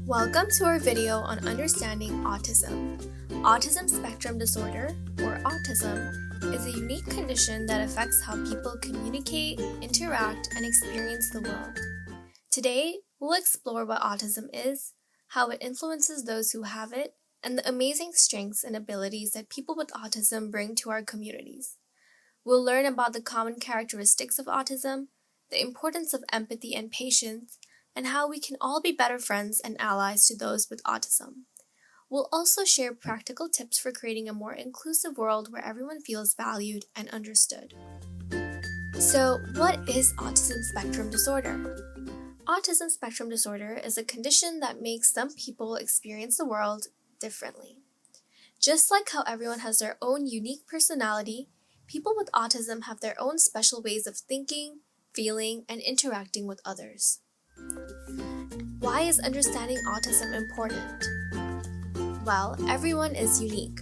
Welcome to our video on understanding autism. Autism spectrum disorder, or autism, is a unique condition that affects how people communicate, interact, and experience the world. Today, we'll explore what autism is, how it influences those who have it, and the amazing strengths and abilities that people with autism bring to our communities. We'll learn about the common characteristics of autism, the importance of empathy and patience, and how we can all be better friends and allies to those with autism. We'll also share practical tips for creating a more inclusive world where everyone feels valued and understood. So, what is autism spectrum disorder? Autism spectrum disorder is a condition that makes some people experience the world differently. Just like how everyone has their own unique personality, people with autism have their own special ways of thinking, feeling, and interacting with others. Why is understanding autism important? Well, everyone is unique.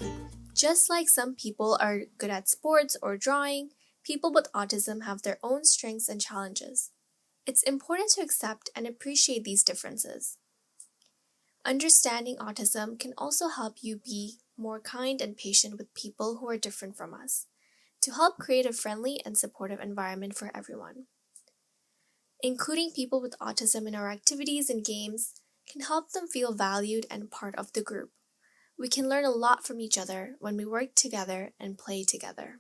Just like some people are good at sports or drawing, people with autism have their own strengths and challenges. It's important to accept and appreciate these differences. Understanding autism can also help you be more kind and patient with people who are different from us, to help create a friendly and supportive environment for everyone. Including people with autism in our activities and games can help them feel valued and part of the group. We can learn a lot from each other when we work together and play together.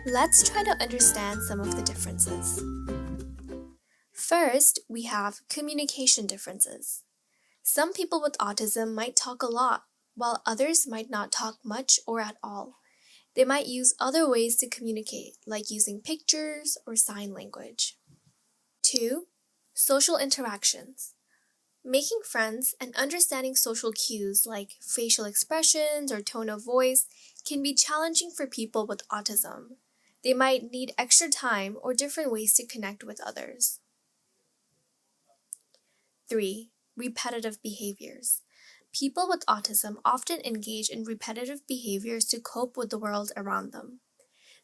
Let's try to understand some of the differences. First, we have communication differences. Some people with autism might talk a lot, while others might not talk much or at all. They might use other ways to communicate, like using pictures or sign language. 2. Social interactions. Making friends and understanding social cues like facial expressions or tone of voice can be challenging for people with autism. They might need extra time or different ways to connect with others. 3. Repetitive behaviors. People with autism often engage in repetitive behaviors to cope with the world around them.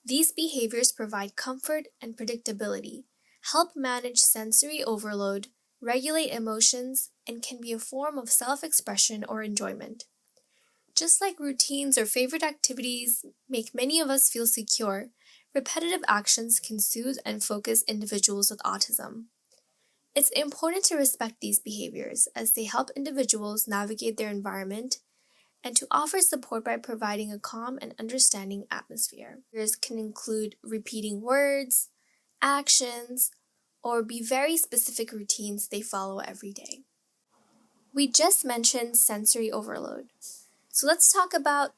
These behaviors provide comfort and predictability, help manage sensory overload, regulate emotions, and can be a form of self-expression or enjoyment. Just like routines or favorite activities make many of us feel secure, repetitive actions can soothe and focus individuals with autism. It's important to respect these behaviors as they help individuals navigate their environment and to offer support by providing a calm and understanding atmosphere. Behaviors can include repeating words, actions, or be very specific routines they follow every day. We just mentioned sensory overload. So let's talk about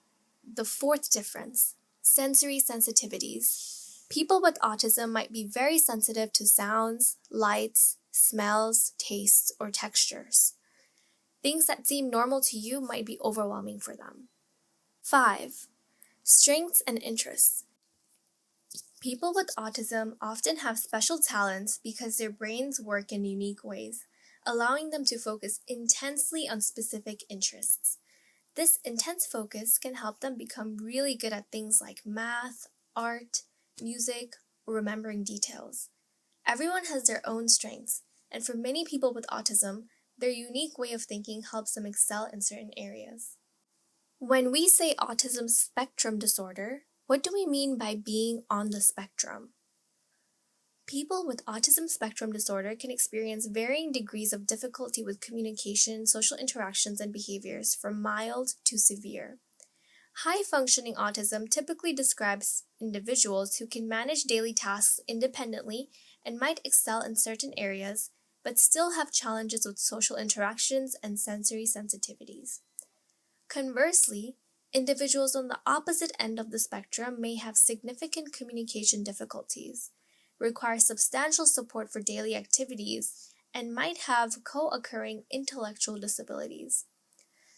the fourth difference, sensory sensitivities. People with autism might be very sensitive to sounds, lights, smells, tastes, or textures. Things that seem normal to you might be overwhelming for them. 5. Strengths and interests. People with autism often have special talents because their brains work in unique ways, allowing them to focus intensely on specific interests. This intense focus can help them become really good at things like math, art, music, or remembering details. Everyone has their own strengths, and for many people with autism, their unique way of thinking helps them excel in certain areas. When we say autism spectrum disorder, what do we mean by being on the spectrum? People with autism spectrum disorder can experience varying degrees of difficulty with communication, social interactions, and behaviors from mild to severe. High-functioning autism typically describes individuals who can manage daily tasks independently and might excel in certain areas, but still have challenges with social interactions and sensory sensitivities. Conversely, individuals on the opposite end of the spectrum may have significant communication difficulties, require substantial support for daily activities, and might have co-occurring intellectual disabilities.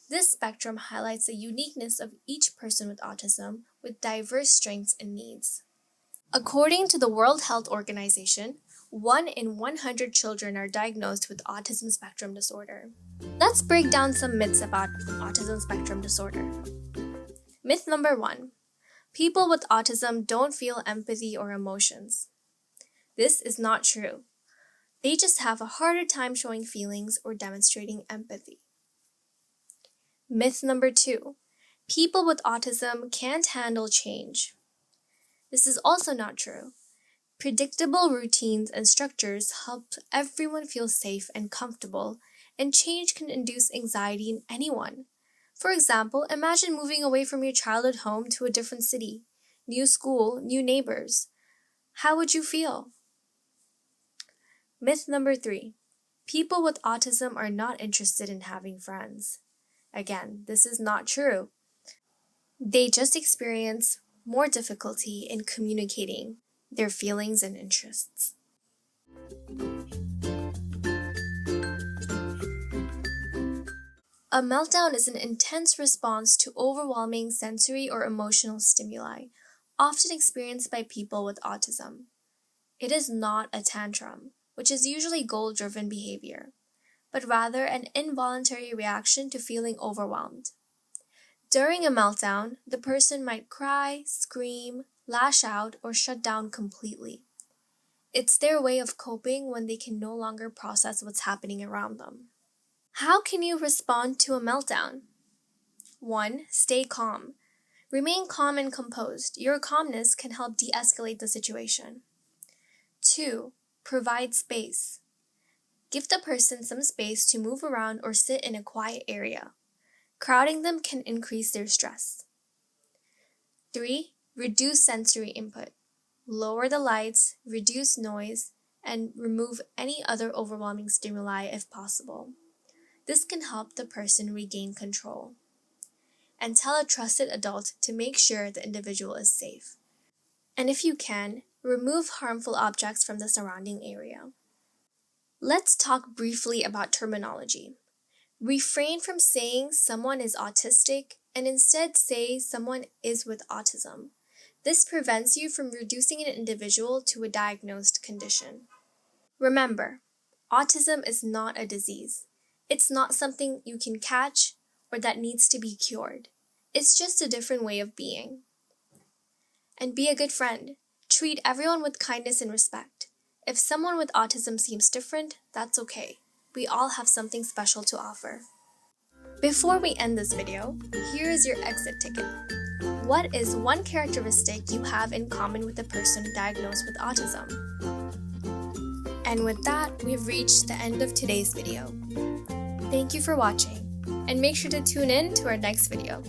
This spectrum highlights the uniqueness of each person with autism with diverse strengths and needs. According to the World Health Organization, 1 in 100 children are diagnosed with autism spectrum disorder. Let's break down some myths about autism spectrum disorder. Myth number 1. People with autism don't feel empathy or emotions. This is not true. They just have a harder time showing feelings or demonstrating empathy. Myth number 2. People with autism can't handle change. This is also not true. Predictable routines and structures help everyone feel safe and comfortable, and change can induce anxiety in anyone. For example, imagine moving away from your childhood home to a different city, new school, new neighbors. How would you feel? Myth number 3. People with autism are not interested in having friends. Again, this is not true. They just experience more difficulty in communicating their feelings and interests. A meltdown is an intense response to overwhelming sensory or emotional stimuli, often experienced by people with autism. It is not a tantrum, which is usually goal-driven behavior, but rather an involuntary reaction to feeling overwhelmed. During a meltdown, the person might cry, scream, lash out, or shut down completely. It's their way of coping when they can no longer process what's happening around them. How can you respond to a meltdown? 1. Stay calm. Remain calm and composed. Your calmness can help de-escalate the situation. 2. Provide space. Give the person some space to move around or sit in a quiet area. Crowding them can increase their stress. 3. Reduce sensory input. Lower the lights, reduce noise, and remove any other overwhelming stimuli if possible. This can help the person regain control. And tell a trusted adult to make sure the individual is safe. And if you can, remove harmful objects from the surrounding area. Let's talk briefly about terminology. Refrain from saying someone is autistic and instead say someone is with autism. This prevents you from reducing an individual to a diagnosed condition. Remember, autism is not a disease. It's not something you can catch or that needs to be cured. It's just a different way of being. And be a good friend. Treat everyone with kindness and respect. If someone with autism seems different, that's okay. We all have something special to offer. Before we end this video, here is your exit ticket. What is one characteristic you have in common with a person diagnosed with autism? And with that, we've reached the end of today's video. Thank you for watching, and make sure to tune in to our next video.